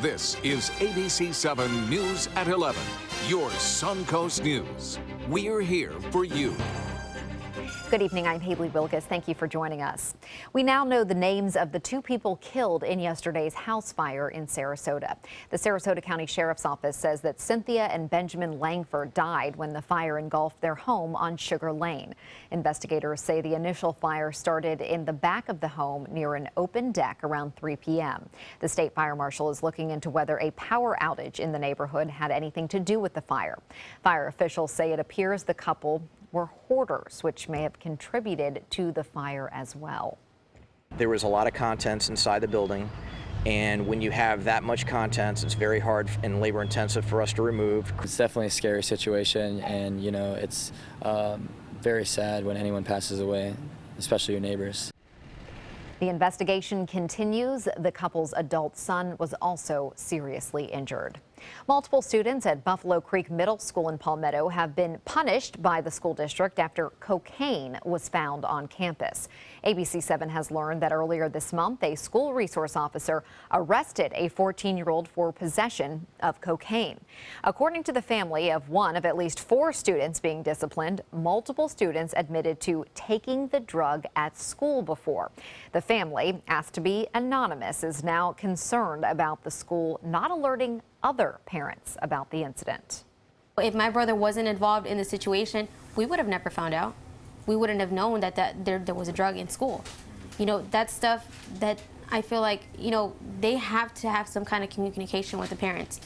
This is ABC7 News at 11, your Suncoast News. We're here for you. Good evening, I'm Haley Wilkes. Thank you for joining us. We now know the names of the two people killed in yesterday's house fire in Sarasota. The Sarasota County Sheriff's Office says that Cynthia and Benjamin Langford died when the fire engulfed their home on Sugar Lane. Investigators say the initial fire started in the back of the home near an open deck around 3 p.m. The state fire marshal is looking into whether a power outage in the neighborhood had anything to do with the fire. Fire officials say it appears the couple were hoarders, which may have contributed to the fire as well. There was a lot of contents inside the building, and when you have that much contents, it's very hard and labor intensive for us to remove. It's definitely a scary situation, and it's very sad when anyone passes away, especially your neighbors. The investigation continues. The couple's adult son was also seriously injured. Multiple students at Buffalo Creek Middle School in Palmetto have been punished by the school district after cocaine was found on campus. ABC7 has learned that earlier this month, a school resource officer arrested a 14-year-old for possession of cocaine. According to the family of one of at least 4 students being disciplined, multiple students admitted to taking the drug at school before. The family, asked to be anonymous, is now concerned about the school not alerting other parents about the incident. If my brother wasn't involved in the situation, we would have never found out. We wouldn't have known that there was a drug in school. That's stuff that I feel like, they have to have some kind of communication with the parents.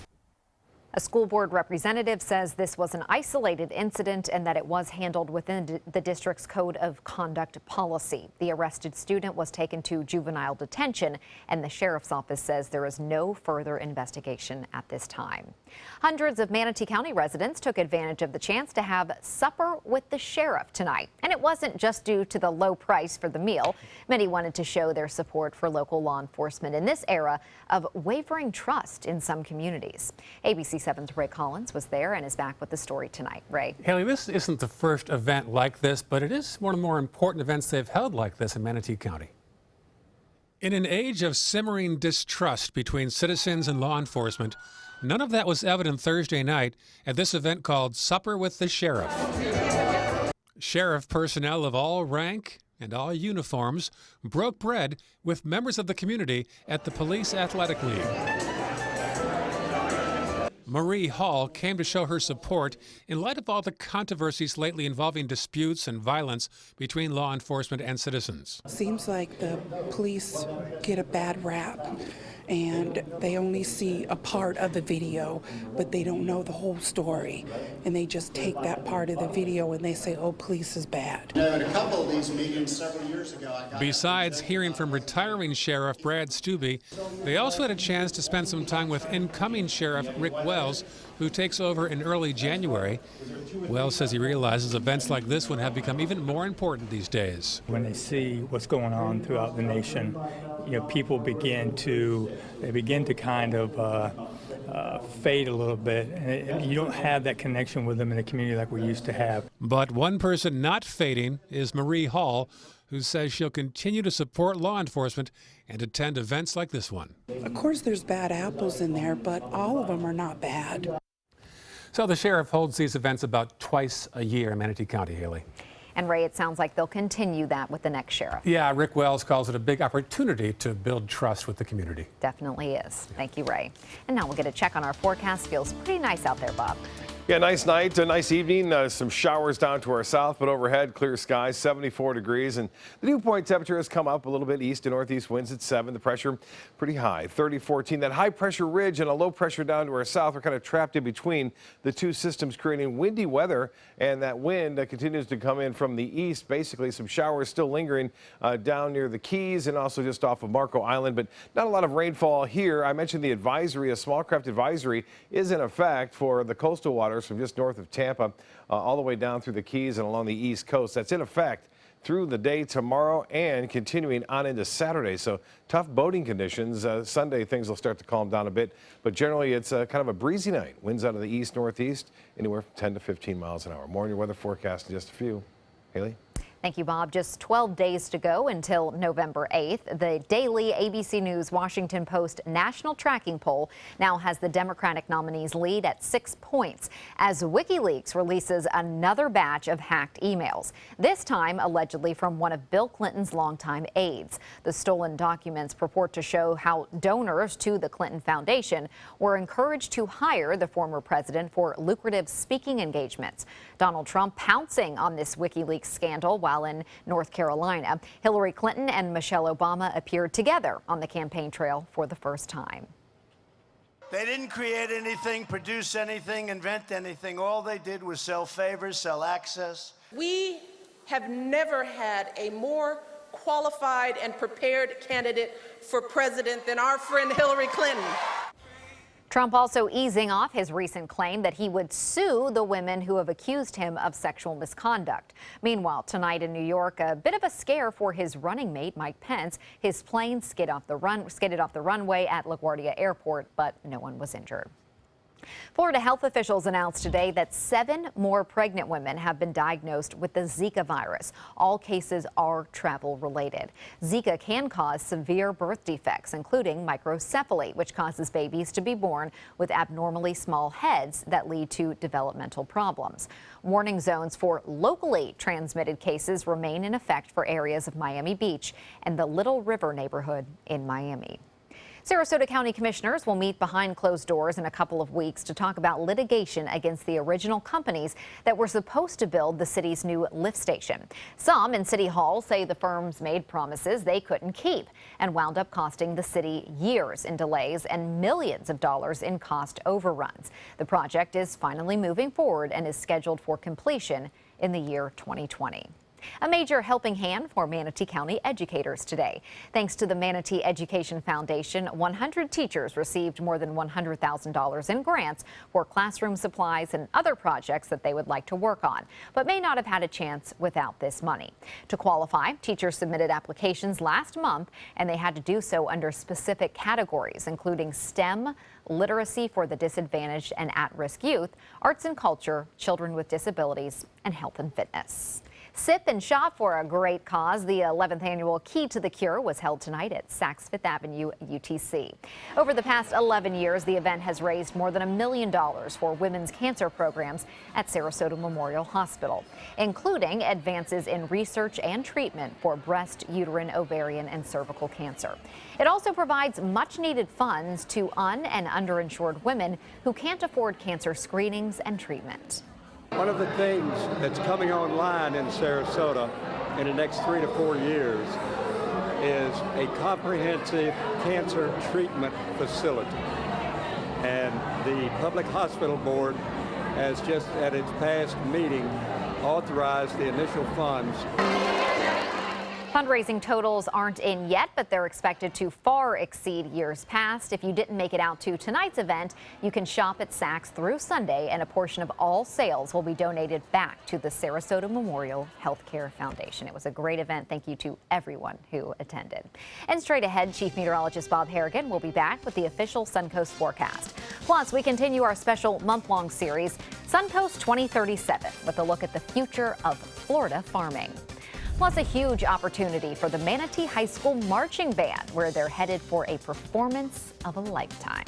A school board representative says this was an isolated incident and that it was handled within the district's code of conduct policy. The arrested student was taken to juvenile detention, and the sheriff's office says there is no further investigation at this time. Hundreds of Manatee County residents took advantage of the chance to have supper with the sheriff tonight. And it wasn't just due to the low price for the meal. Many wanted to show their support for local law enforcement in this era of wavering trust in some communities. ABC7's Ray Collins was there and is back with the story tonight. Ray. Haley, this isn't the first event like this, but it is one of the more important events they've held like this in Manatee County. In an age of simmering distrust between citizens and law enforcement, none of that was evident Thursday night at this event called Supper with the Sheriff. Sheriff personnel of all rank and all uniforms broke bread with members of the community at the Police Athletic League. Marie Hall came to show her support in light of all the controversies lately involving disputes and violence between law enforcement and citizens. Seems like the police get a bad rap, and they only see a part of the video, but they don't know the whole story. And they just take that part of the video and they say, oh, police is bad. At a couple of these meetings several years ago, Besides hearing from retiring Sheriff Brad Stubbe, they also had a chance to spend some time with incoming Sheriff Rick Wells, who takes over in early January. Wells says he realizes events like this one have become even more important these days. When they see what's going on throughout the nation, people begin to kind of fade a little bit, and you don't have that connection with them in the community like we used to have. But one person not fading is Marie Hall, who says she'll continue to support law enforcement and attend events like this one. Of course there's bad apples in there, but all of them are not bad. So the sheriff holds these events about twice a year in Manatee County, Haley. And Ray, it sounds like they'll continue that with the next sheriff. Yeah, Rick Wells calls it a big opportunity to build trust with the community. Definitely is. Thank you, Ray. And now we'll get a check on our forecast. Feels pretty nice out there, Bob. Yeah, nice night, a nice evening. Some showers down to our south, but overhead, clear skies, 74 degrees. And the dew point temperature has come up a little bit. East to northeast winds at 7. The pressure pretty high, 30-14. That high pressure ridge and a low pressure down to our south are kind of trapped in between the two systems, creating windy weather. And that wind continues to come in from the east. Basically, some showers still lingering down near the Keys and also just off of Marco Island, but not a lot of rainfall here. I mentioned the advisory, a small craft advisory, is in effect for the coastal waters from just north of Tampa all the way down through the Keys and along the East Coast. That's in effect through the day tomorrow and continuing on into Saturday. So tough boating conditions. Sunday things will start to calm down a bit, but generally it's kind of a breezy night. Winds out of the east northeast, anywhere from 10 to 15 miles an hour. More on your weather forecast in just a few. Haley? Thank you, Bob. Just 12 days to go until November 8th. The daily ABC News Washington Post national tracking poll now has the Democratic nominees lead at 6 points as WikiLeaks releases another batch of hacked emails, this time allegedly from one of Bill Clinton's longtime aides. The stolen documents purport to show how donors to the Clinton Foundation were encouraged to hire the former president for lucrative speaking engagements. Donald Trump pouncing on this WikiLeaks scandal while in North Carolina. Hillary Clinton and Michelle Obama appeared together on the campaign trail for the first time. They didn't create anything, produce anything, invent anything. All they did was sell favors, sell access. We have never had a more qualified and prepared candidate for president than our friend Hillary Clinton. Trump also easing off his recent claim that he would sue the women who have accused him of sexual misconduct. Meanwhile, tonight in New York, a bit of a scare for his running mate, Mike Pence. His plane skidded off the runway at LaGuardia Airport, but no one was injured. Florida health officials announced today that 7 more pregnant women have been diagnosed with the Zika virus. All cases are travel related. Zika can cause severe birth defects, including microcephaly, which causes babies to be born with abnormally small heads that lead to developmental problems. Warning zones for locally transmitted cases remain in effect for areas of Miami Beach and the Little River neighborhood in Miami. Sarasota County commissioners will meet behind closed doors in a couple of weeks to talk about litigation against the original companies that were supposed to build the city's new lift station. Some in City Hall say the firms made promises they couldn't keep and wound up costing the city years in delays and millions of dollars in cost overruns. The project is finally moving forward and is scheduled for completion in the year 2020. A major helping hand for Manatee County educators today. Thanks to the Manatee Education Foundation, 100 teachers received more than $100,000 in grants for classroom supplies and other projects that they would like to work on, but may not have had a chance without this money. To qualify, teachers submitted applications last month, and they had to do so under specific categories, including STEM, literacy for the disadvantaged and at-risk youth, arts and culture, children with disabilities, and health and fitness. Sip and shop for a great cause. The 11th annual Key to the Cure was held tonight at Saks Fifth Avenue, UTC. Over the past 11 years, the event has raised more than $1 million for women's cancer programs at Sarasota Memorial Hospital, including advances in research and treatment for breast, uterine, ovarian, and cervical cancer. It also provides much-needed funds to and underinsured women who can't afford cancer screenings and treatment. One of the things that's coming online in Sarasota in the next 3 to 4 years is a comprehensive cancer treatment facility. And the Public Hospital Board has just at its past meeting authorized the initial funds. Fundraising totals aren't in yet, but they're expected to far exceed years past. If you didn't make it out to tonight's event, you can shop at Saks through Sunday, and a portion of all sales will be donated back to the Sarasota Memorial Healthcare Foundation. It was a great event. Thank you to everyone who attended. And straight ahead, Chief Meteorologist Bob Harrigan will be back with the official Suncoast forecast. Plus, we continue our special month-long series, Suncoast 2037, with a look at the future of Florida farming. Plus, a huge opportunity for the Manatee High School Marching Band, where they're headed for a performance of a lifetime.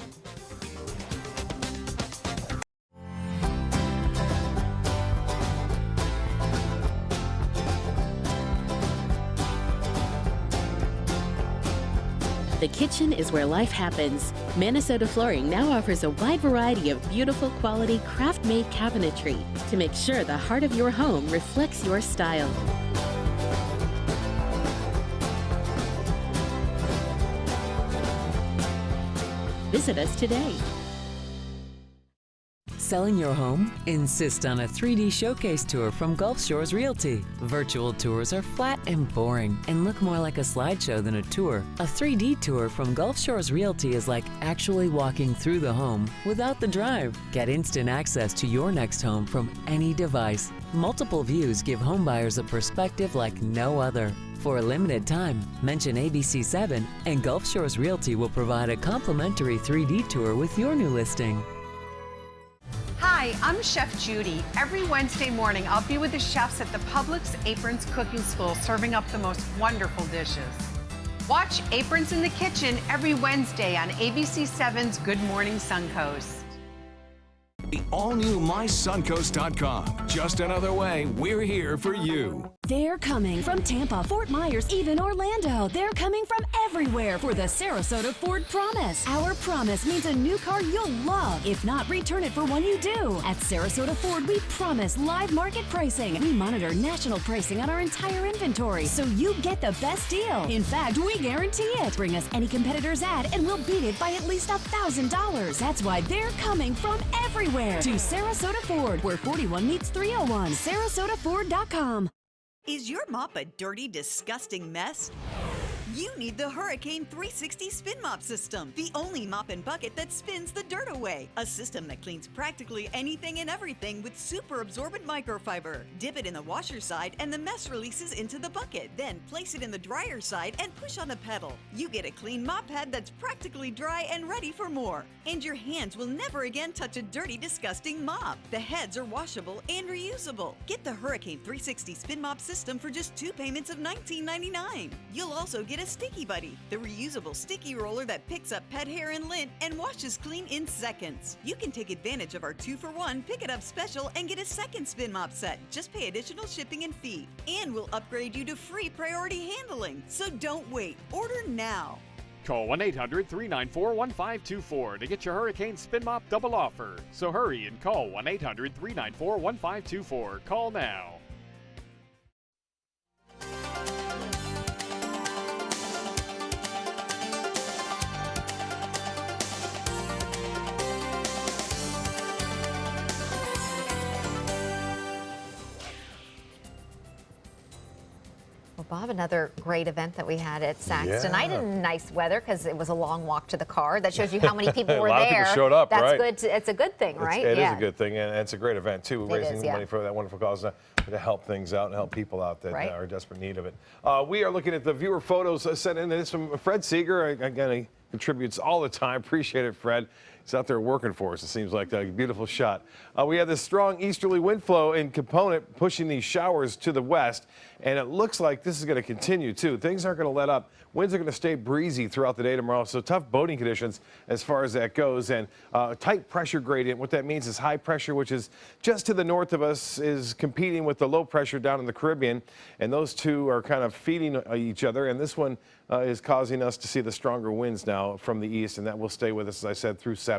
The kitchen is where life happens. Minnesota Flooring now offers a wide variety of beautiful quality craft-made cabinetry to make sure the heart of your home reflects your style. Visit us today. Selling your home? Insist on a 3D showcase tour from Gulf Shores Realty. Virtual tours are flat and boring and look more like a slideshow than a tour. A 3D tour from Gulf Shores Realty is like actually walking through the home without the drive. Get instant access to your next home from any device. Multiple views give homebuyers a perspective like no other. For a limited time, mention ABC7 and Gulf Shores Realty will provide a complimentary 3D tour with your new listing. Hi, Hi, I'm Chef Judy. Every Wednesday morning, I'll be with the chefs at the Publix Aprons Cooking School serving up the most wonderful dishes. Watch Aprons in the Kitchen every Wednesday on ABC7's Good Morning Suncoast. The all-new mysuncoast.com. Just another way we're here for you. They're coming from Tampa, Fort Myers, even Orlando. They're coming from everywhere for the Sarasota Ford Promise. Our promise means a new car you'll love. If not, return it for one you do. At Sarasota Ford, we promise live market pricing. We monitor national pricing on our entire inventory, so you get the best deal. In fact, we guarantee it. Bring us any competitor's ad, and we'll beat it by at least $1,000. That's why they're coming from everywhere to Sarasota Ford, where 41 meets 301. SarasotaFord.com. Is your mop a dirty, disgusting mess? You need the Hurricane 360 Spin Mop System, the only mop and bucket that spins the dirt away. A system that cleans practically anything and everything with super absorbent microfiber. Dip it in the washer side and the mess releases into the bucket. Then place it in the dryer side and push on the pedal. You get a clean mop head that's practically dry and ready for more. And your hands will never again touch a dirty, disgusting mop. The heads are washable and reusable. Get the Hurricane 360 Spin Mop System for just 2 payments of $19.99. You'll also get a Sticky Buddy, the reusable sticky roller that picks up pet hair and lint and washes clean in seconds. You can take advantage of our 2-for-1 Pick It Up special and get a second Spin Mop set. Just pay additional shipping and fee. And we'll upgrade you to free priority handling. So don't wait. Order now. Call 1-800-394-1524 to get your Hurricane Spin Mop double offer. So hurry and call 1-800-394-1524. Call now. Well, Bob, another great event that we had at Saks Yeah. tonight in nice weather because it was a long walk to the car. That shows you how many people were there. A lot of people showed up, That's right? good. It's a good thing, right? It is a good thing, and it's a great event, too, raising is, yeah. money for that wonderful cause to help things out and help people out that Right. are in desperate need of it. We are looking at the viewer photos sent in. This from Fred Seeger. Again, he contributes all the time. Appreciate it, Fred. He's out there working for us, it seems like. A beautiful shot. We have this strong easterly wind flow in component pushing these showers to the west, and it looks like this is going to continue, too. Things aren't going to let up. Winds are going to stay breezy throughout the day tomorrow, so tough boating conditions as far as that goes. And tight pressure gradient, what that means is high pressure, which is just to the north of us, is competing with the low pressure down in the Caribbean, and those two are kind of feeding each other, and this one is causing us to see the stronger winds now from the east, and that will stay with us, as I said, through Saturday.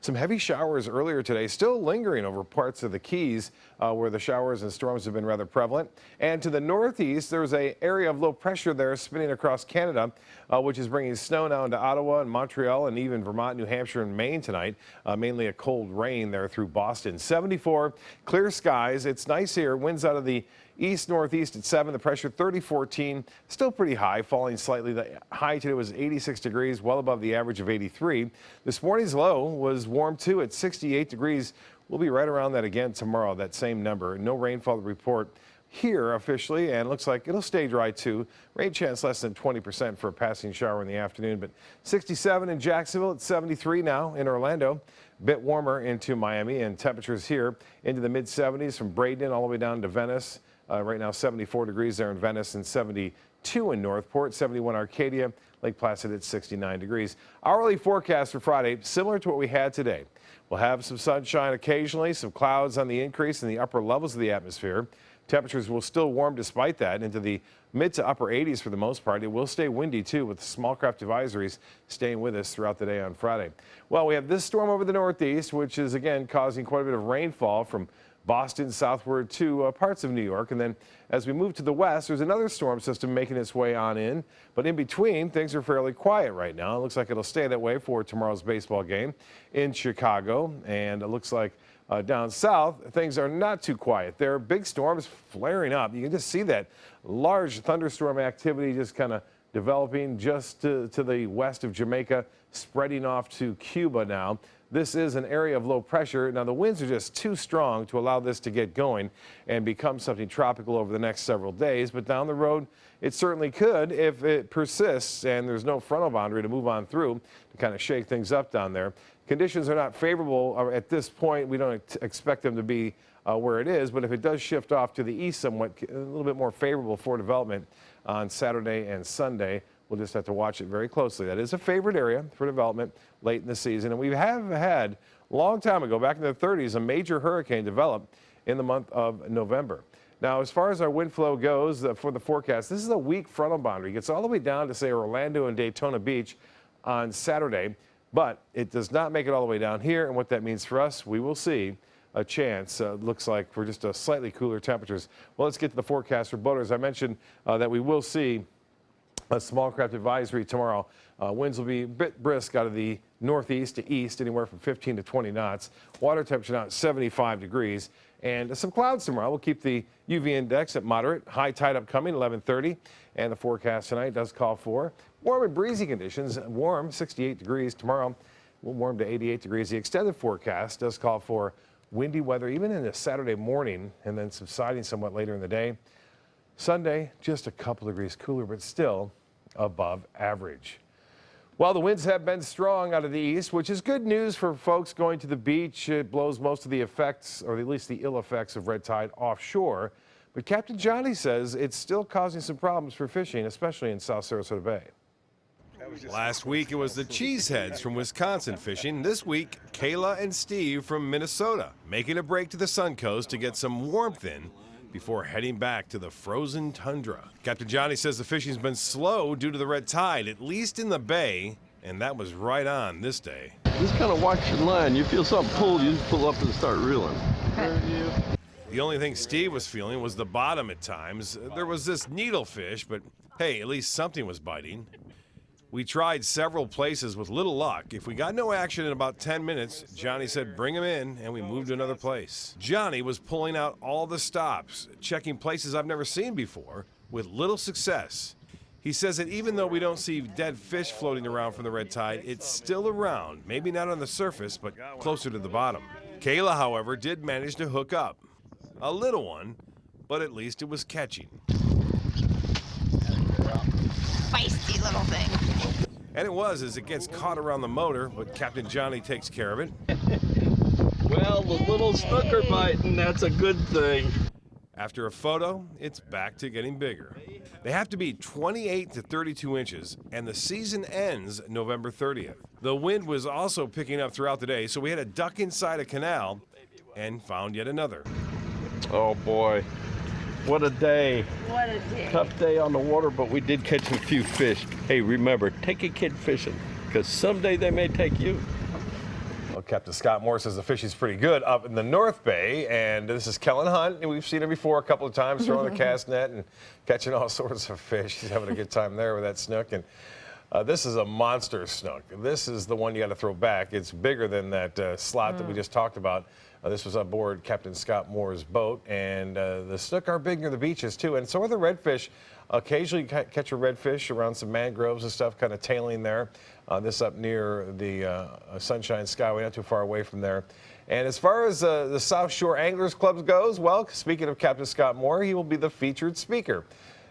Some heavy showers earlier today, still lingering over parts of the Keys where the showers and storms have been rather prevalent. And to the northeast, there's an area of low pressure there spinning across Canada, which is bringing snow now into Ottawa and Montreal and even Vermont, New Hampshire, and Maine tonight. Mainly a cold rain there through Boston. 74, clear skies. It's nice here. Winds out of the east-northeast at 7, the pressure 30-14, still pretty high, falling slightly. The high today was 86 degrees, well above the average of 83. This morning's low was warm too at 68 degrees. We'll be right around that again tomorrow, that same number. No rainfall to report here officially, and it looks like it'll stay dry too. Rain chance less than 20% for a passing shower in the afternoon, but 67 in Jacksonville, at 73 now in Orlando. Bit warmer into Miami, and temperatures here into the mid-70s from Bradenton all the way down to Venice. Right now 74 degrees there in Venice and 72 in Northport, 71 Arcadia, Lake Placid at 69 degrees. Hourly forecast for Friday, similar to what we had today. We'll have some sunshine occasionally, some clouds on the increase in the upper levels of the atmosphere. Temperatures will still warm despite that into the mid to upper 80s for the most part. It will stay windy too, with small craft advisories staying with us throughout the day on Friday. Well, we have this storm over the northeast, which is again causing quite a bit of rainfall from Boston southward to parts of New York. And then as we move to the west, there's another storm system making its way on in. But in between, things are fairly quiet right now. It looks like it'll stay that way for tomorrow's baseball game in Chicago. And it looks like down south, things are not too quiet. There are big storms flaring up. You can just see that large thunderstorm activity just kind of developing just to the west of Jamaica, spreading off to Cuba now. This is an area of low pressure. Now, the winds are just too strong to allow this to get going and become something tropical over the next several days. But down the road, it certainly could if it persists and there's no frontal boundary to move on through to kind of shake things up down there. Conditions are not favorable at this point. We don't expect them to be where it is, but if it does shift off to the east somewhat, a little bit more favorable for development on Saturday and Sunday. We'll just have to watch it very closely. That is a favorite area for development late in the season. And we have had, a long time ago, back in the 30s, a major hurricane develop in the month of November. Now, as far as our wind flow goes for the forecast, this is a weak frontal boundary. It gets all the way down to, say, Orlando and Daytona Beach on Saturday, but it does not make it all the way down here. And what that means for us, we will see a chance. Looks like for just slightly cooler temperatures. Well, let's get to the forecast for boaters. I mentioned that we will see a small craft advisory tomorrow. Winds will be a bit brisk out of the northeast to east, anywhere from 15 to 20 knots. Water temperature now at 75 degrees. And some clouds tomorrow. We'll keep the UV index at moderate. High tide upcoming, 11:30. And the forecast tonight does call for warm and breezy conditions. Warm, 68 degrees tomorrow. We'll warm to 88 degrees. The extended forecast does call for windy weather even in the Saturday morning and then subsiding somewhat later in the day. Sunday, just a couple degrees cooler, but still above average. Well, the winds have been strong out of the east, which is good news for folks going to the beach. It blows most of the effects, or at least the ill effects, of red tide offshore. But Captain Johnny says it's still causing some problems for fishing, especially in South Sarasota Bay. Last week, it was the cheeseheads from Wisconsin fishing. This week, Kayla and Steve from Minnesota making a break to the Suncoast to get some warmth in before heading back to the frozen tundra. Captain Johnny says the fishing's been slow due to the red tide, at least in the bay, and that was right on this day. Just kind of watch your line. You feel something pull, you just pull up and start reeling. The only thing Steve was feeling was the bottom at times. There was this needlefish, but hey, at least something was biting. We tried several places with little luck. If we got no action in about 10 minutes, Johnny said bring him in, and we moved to another place. Johnny was pulling out all the stops, checking places I've never seen before, with little success. He says that even though we don't see dead fish floating around from the red tide, it's still around, maybe not on the surface, but closer to the bottom. Kayla, however, did manage to hook up. A little one, but at least it was catching. Feisty little thing. And it was, as it gets caught around the motor, but Captain Johnny takes care of it. Well, the little snooker biting, that's a good thing. After a photo, it's back to getting bigger. They have to be 28 to 32 inches, and the season ends November 30th. The wind was also picking up throughout the day, so we had to duck inside a canal and found yet another. Oh boy, what a day. What a day. Tough day on the water, but we did catch a few fish. Hey, remember, take a kid fishing, because someday they may take you. Well, Captain Scott Moore says the fishing's pretty good up in the North Bay, and this is Kellen Hunt, and we've seen her before a couple of times throwing a cast net and catching all sorts of fish. She's having a good time there with that snook, and this is a monster snook. This is the one you got to throw back. It's bigger than that slot that we just talked about. This was aboard Captain Scott Moore's boat, and the snook are big near the beaches too, and so are the redfish. Occasionally catch a redfish around some mangroves and stuff, kind of tailing there. This up near the Sunshine Skyway, not too far away from there. And as far as the South Shore Anglers Club goes, well, speaking of Captain Scott Moore, he will be the featured speaker.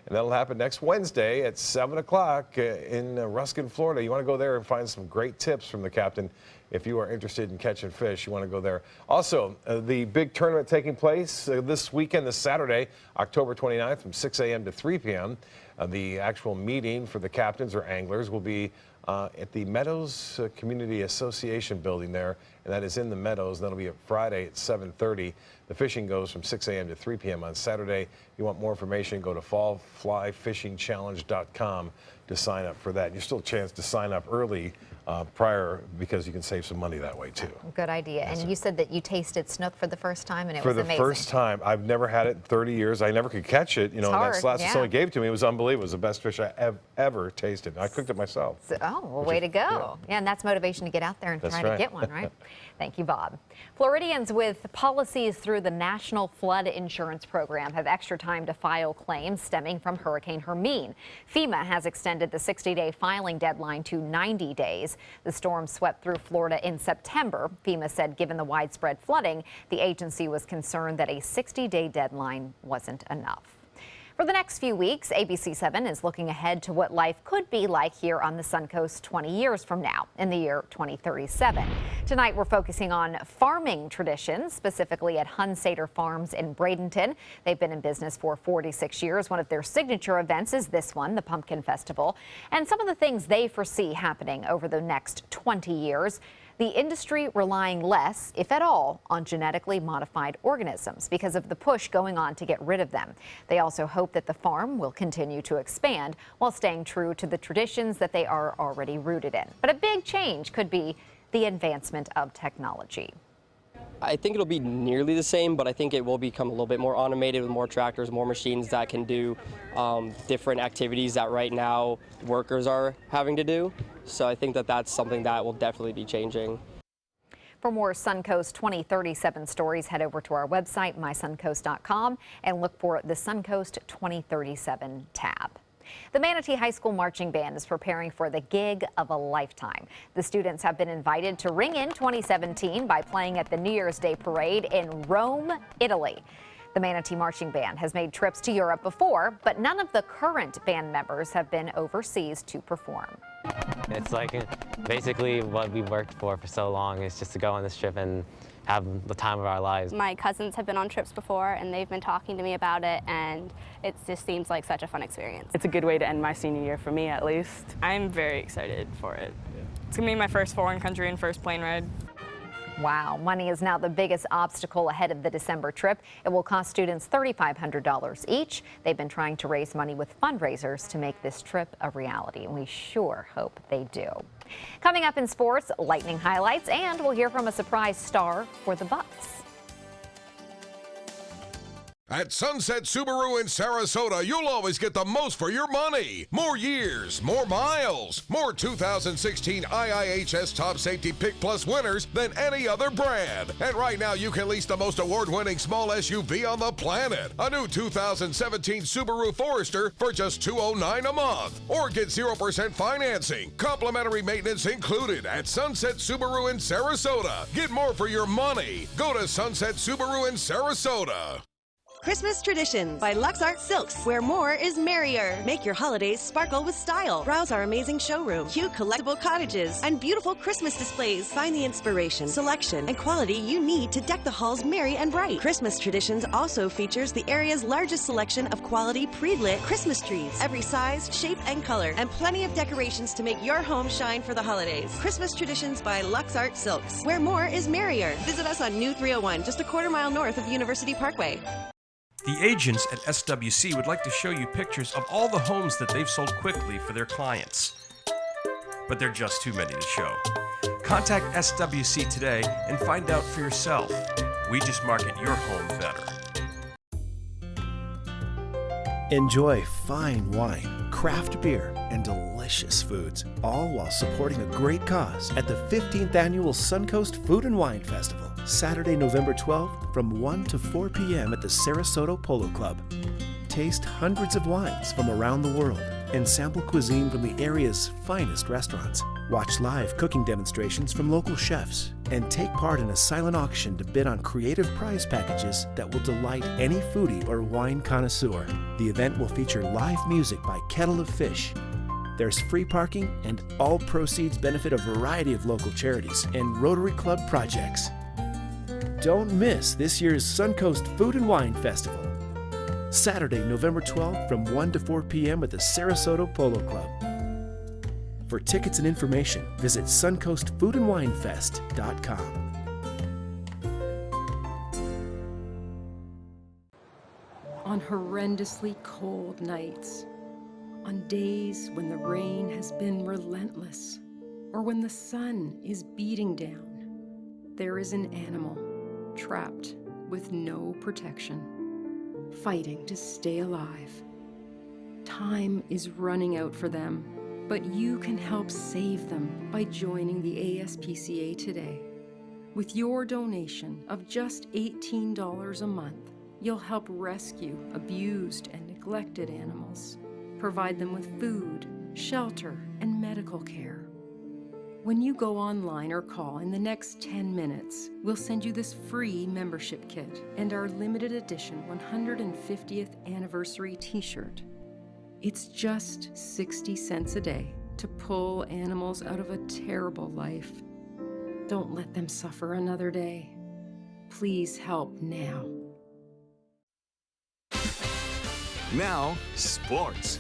And that'll happen next Wednesday at 7 o'clock in Ruskin, Florida. You want to go there and find some great tips from the captain. If you are interested in catching fish, you want to go there. Also, the big tournament taking place this weekend, this Saturday, October 29th from 6 a.m. to 3 p.m. The actual meeting for the captains or anglers will be at the Meadows Community Association building there, and that is in the Meadows. That'll be Friday at 7:30. The fishing goes from 6 a.m. to 3 p.m. on Saturday. If you want more information, go to fallflyfishingchallenge.com to sign up for that. There's still a chance to sign up early prior, because you can save some money that way too. Good idea. And you said that you tasted snook for the first time, and it was amazing. For the first time. I've never had it in 30 years. I never could catch it. You know, that slot someone gave it to me. It was unbelievable. It was the best fish I ever tasted. I cooked it myself. So, well, way to go. Yeah, and that's motivation to get out there and try to get one, right? Thank you, Bob. Floridians with policies through the National Flood Insurance Program have extra time to file claims stemming from Hurricane Hermine. FEMA has extended the 60-day filing deadline to 90 days. The storm swept through Florida in September. FEMA said given the widespread flooding, the agency was concerned that a 60-day deadline wasn't enough. For the next few weeks, ABC7 is looking ahead to what life could be like here on the Suncoast 20 years from now, in the year 2037. Tonight, we're focusing on farming traditions, specifically at Hunsater Farms in Bradenton. They've been in business for 46 years. One of their signature events is this one, the Pumpkin Festival, and some of the things they foresee happening over the next 20 years. The industry relying less, if at all, on genetically modified organisms because of the push going on to get rid of them. They also hope that the farm will continue to expand while staying true to the traditions that they are already rooted in. But a big change could be the advancement of technology. I think it'll be nearly the same, but I think it will become a little bit more automated with more tractors, more machines that can do different activities that right now workers are having to do. So I think that that's something that will definitely be changing. For more Suncoast 2037 stories, head over to our website, mysuncoast.com, and look for the Suncoast 2037 tab. The Manatee High School Marching Band is preparing for the gig of a lifetime. The students have been invited to ring in 2017 by playing at the New Year's Day parade in Rome, Italy. The Manatee Marching Band has made trips to Europe before, but none of the current band members have been overseas to perform. It's like basically what we worked for so long is just to go on this trip and have the time of our lives. My cousins have been on trips before and they've been talking to me about it, and it just seems like such a fun experience. It's a good way to end my senior year for me, at least. I'm very excited for it. It's gonna be my first foreign country and first plane ride. Wow, money is now the biggest obstacle ahead of the December trip. It will cost students $3,500 each. They've been trying to raise money with fundraisers to make this trip a reality, and we sure hope they do. Coming up in sports, lightning highlights, and we'll hear from a surprise star for the Bucks. At Sunset Subaru in Sarasota, you'll always get the most for your money. More years, more miles, more 2016 IIHS Top Safety Pick Plus winners than any other brand. And right now, you can lease the most award-winning small SUV on the planet. A new 2017 Subaru Forester for just $209 a month. Or get 0% financing. Complimentary maintenance included at Sunset Subaru in Sarasota. Get more for your money. Go to Sunset Subaru in Sarasota. Christmas Traditions by Lux Art Silks, where more is merrier. Make your holidays sparkle with style. Browse our amazing showroom, cute collectible cottages, and beautiful Christmas displays. Find the inspiration, selection, and quality you need to deck the halls merry and bright. Christmas Traditions also features the area's largest selection of quality pre-lit Christmas trees, every size, shape, and color, and plenty of decorations to make your home shine for the holidays. Christmas Traditions by Lux Art Silks, where more is merrier. Visit us on New 301, just a quarter-mile north of University Parkway. The agents at SWC would like to show you pictures of all the homes that they've sold quickly for their clients. But they're just too many to show. Contact SWC today and find out for yourself. We just market your home better. Enjoy fine wine, craft beer, and delicious foods, all while supporting a great cause at the 15th Annual Suncoast Food and Wine Festival, Saturday, November 12th from 1 to 4 p.m. at the Sarasota Polo Club. Taste hundreds of wines from around the world and sample cuisine from the area's finest restaurants. Watch live cooking demonstrations from local chefs and take part in a silent auction to bid on creative prize packages that will delight any foodie or wine connoisseur. The event will feature live music by Kettle of Fish. There's free parking, and all proceeds benefit a variety of local charities and Rotary Club projects. Don't miss this year's Suncoast Food and Wine Festival, Saturday, November 12th from 1 to 4 p.m. at the Sarasota Polo Club. For tickets and information, visit suncoastfoodandwinefest.com. On horrendously cold nights, on days when the rain has been relentless, or when the sun is beating down, there is an animal trapped with no protection, fighting to stay alive. Time is running out for them, but you can help save them by joining the ASPCA today. With your donation of just $18 a month, you'll help rescue abused and neglected animals, provide them with food, shelter, and medical care. When you go online or call in the next 10 minutes, we'll send you this free membership kit and our limited edition 150th anniversary t-shirt. It's just 60 cents a day to pull animals out of a terrible life. Don't let them suffer another day. Please help now. Now, sports.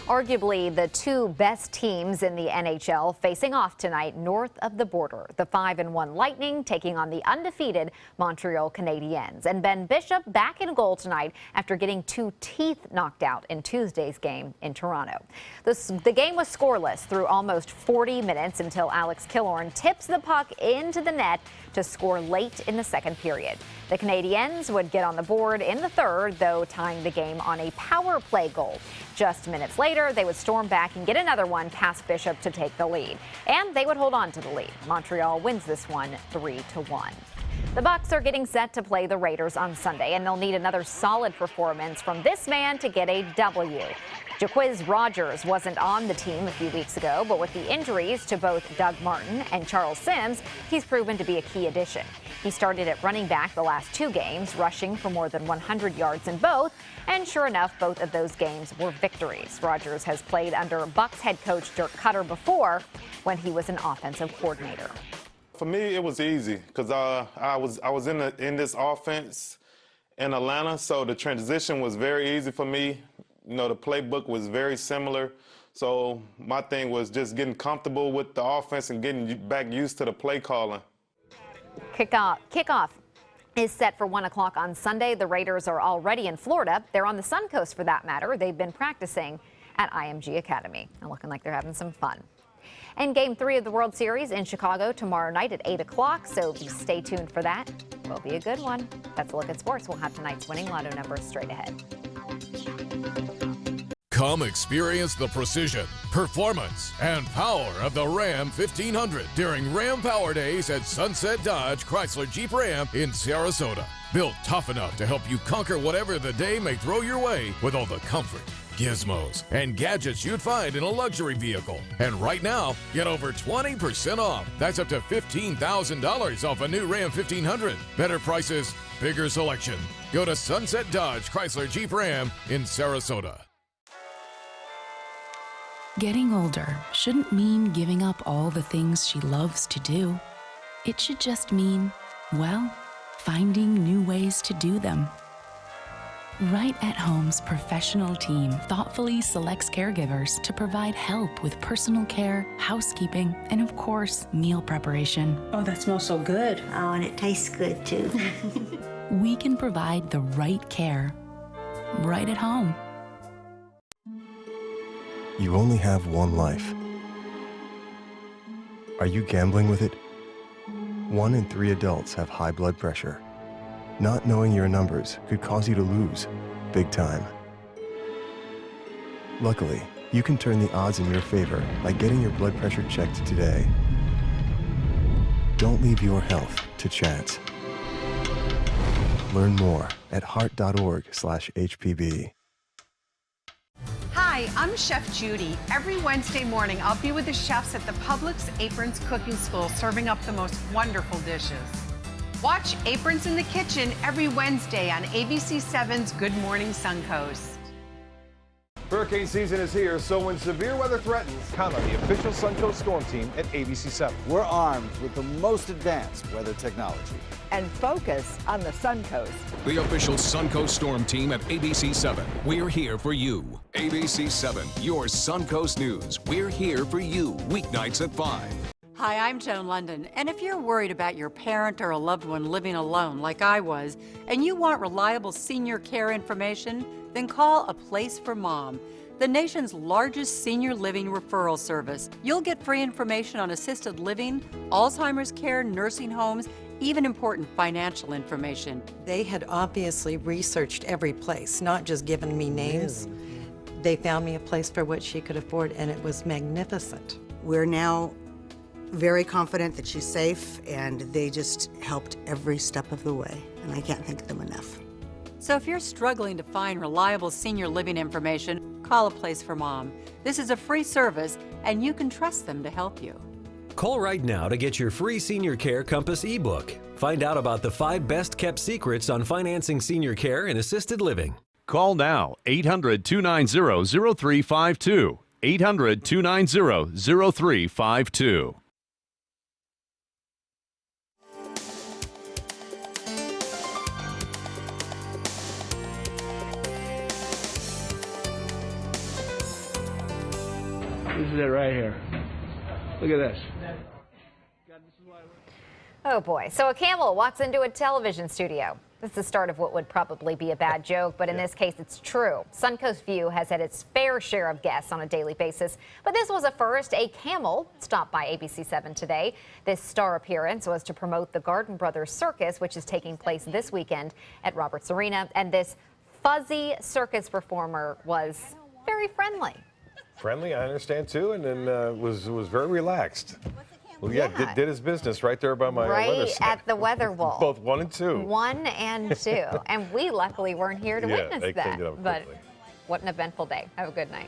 Arguably the two best teams in the NHL facing off tonight north of the border. The 5-1 Lightning taking on the undefeated Montreal Canadiens. And Ben Bishop back in goal tonight after getting 2 teeth knocked out in Tuesday's game in Toronto. The game was scoreless through almost 40 minutes until Alex Killorn tips the puck into the net to score late in the second period. The Canadiens would get on the board in the third, though tying the game on a power play goal. Just minutes later, they would storm back and get another one past Bishop to take the lead. And they would hold on to the lead. Montreal wins this one 3-1. The Bucs are getting set to play the Raiders on Sunday, and they'll need another solid performance from this man to get a W. Jacquizz Rodgers wasn't on the team a few weeks ago, but with the injuries to both Doug Martin and Charles Sims, he's proven to be a key addition. He started at running back the last 2 games, rushing for more than 100 yards in both, and sure enough, both of those games were victories. Rodgers has played under Bucs head coach Dirk Cutter before when he was an offensive coordinator. For me, it was easy because I was in this offense in Atlanta, so the transition was very easy for me. You know, the playbook was very similar, so my thing was just getting comfortable with the offense and getting back used to the play calling. Kickoff is set for 1 o'clock on Sunday. The Raiders are already in Florida. They're on the Suncoast for that matter. They've been practicing at IMG Academy and looking like they're having some fun. And Game 3 of the World Series in Chicago tomorrow night at 8 o'clock, so stay tuned for that. Will be a good one. That's a look at sports. We'll have tonight's winning lotto numbers straight ahead. Come experience the precision, performance, and power of the Ram 1500 during Ram Power Days at Sunset Dodge Chrysler Jeep Ram in Sarasota. Built tough enough to help you conquer whatever the day may throw your way with all the comfort, gizmos, and gadgets you'd find in a luxury vehicle. And right now, get over 20% off. That's up to $15,000 off a new Ram 1500. Better prices, bigger selection. Go to Sunset Dodge Chrysler Jeep Ram in Sarasota. Getting older shouldn't mean giving up all the things she loves to do. It should just mean, well, finding new ways to do them. Right at Home's professional team thoughtfully selects caregivers to provide help with personal care, housekeeping, and of course, meal preparation. Oh, that smells so good. Oh, and it tastes good too. We can provide the right care right at home. You only have one life. Are you gambling with it? 1 in 3 adults have high blood pressure. Not knowing your numbers could cause you to lose, big time. Luckily, you can turn the odds in your favor by getting your blood pressure checked today. Don't leave your health to chance. Learn more at heart.org/HPB. Hi, I'm Chef Judy. Every Wednesday morning, I'll be with the chefs at the Publix Aprons Cooking School serving up the most wonderful dishes. Watch Aprons in the Kitchen every Wednesday on ABC7's Good Morning Suncoast. Hurricane season is here, so when severe weather threatens, count on the official Suncoast Storm Team at ABC7. We're armed with the most advanced weather technology. And focus on the Suncoast. The official Suncoast Storm Team at ABC7. We're here for you. ABC7, your Suncoast News. We're here for you, weeknights at 5. Hi, I'm Joan London, and if you're worried about your parent or a loved one living alone like I was, and you want reliable senior care information, then call A Place for Mom, the nation's largest senior living referral service. You'll get free information on assisted living, Alzheimer's care, nursing homes, even important financial information. They had obviously researched every place, not just given me names. They found me a place for what she could afford, and it was magnificent. We're now very confident that she's safe, and they just helped every step of the way, and I can't thank them enough. So if you're struggling to find reliable senior living information, call a place for mom. This is a free service, and you can trust them to help you. Call right now to get your free Senior Care Compass ebook. Find out about the 5 best-kept secrets on financing senior care and assisted living. Call now, 800-290-0352. 800-290-0352. This is it right here. Look at this. Oh boy. So a camel walks into a television studio. This is the start of what would probably be a bad joke, but in this case, it's true. Suncoast View has had its fair share of guests on a daily basis, but this was a first. A camel stopped by ABC7 today. This star appearance was to promote the Garden Brothers Circus, which is taking place this weekend at Roberts Arena, and this fuzzy circus performer was very friendly. Friendly, I understand too, and then was very relaxed. Well, yeah, did his business right there by my weather set. Right at the weather wall. Both 1 and 2. 1 and 2. And we luckily weren't here to witness they that. cleaned it up but quickly. what an eventful day. Have a good night.